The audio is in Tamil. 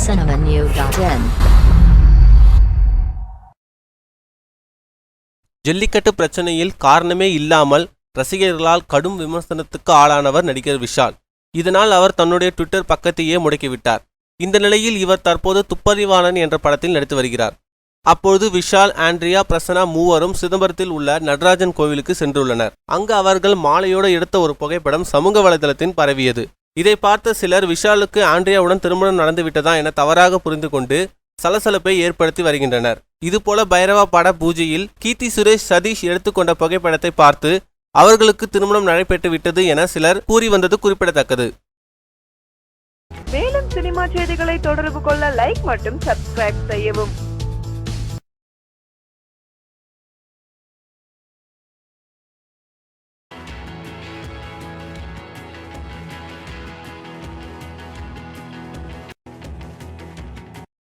cinemanew.in. ஜல்லிக்கட்டு பிரச்சனையில் காரணமே இல்லாமல் ரசிகர்களால் கடும் விமர்சனத்துக்கு ஆளானவர் நடிகர் விஷால். இதனால் அவர் தன்னுடைய ட்விட்டர் பக்கத்தையே முடக்கிவிட்டார். இந்த நிலையில் இவர் தற்போது துப்பறிவாளன் என்ற படத்தில் நடித்து வருகிறார். அப்பொழுது விஷால், ஆண்ட்ரியா, பிரசன்னா மூவரும் சிதம்பரத்தில் உள்ள நடராஜன் கோவிலுக்கு சென்றுள்ளனர். அங்கு அவர்கள் மாலையோடு எடுத்த ஒரு புகைப்படம் சமூக வலைதளத்தில் பரவியது. இதை பார்த்த சிலர் விஷாலுக்கு ஆண்ட்ரியாவுடன் திருமணம் நடந்துவிட்டதா என தவறாக புரிந்து கொண்டு சலசலப்பை ஏற்படுத்தி வருகின்றனர். இதுபோல பைரவா பட பூஜையில் கீர்த்தி சுரேஷ், சதீஷ் எடுத்துக்கொண்ட புகைப்படத்தை பார்த்து அவர்களுக்கு திருமணம் நடைபெற்று விட்டது என சிலர் கூறி வந்தது குறிப்பிடத்தக்கது. மேலும் சினிமா செய்திகளை தொடர்பு கொள்ள லைக் மற்றும் சப்ஸ்கிரைப் செய்யவும்.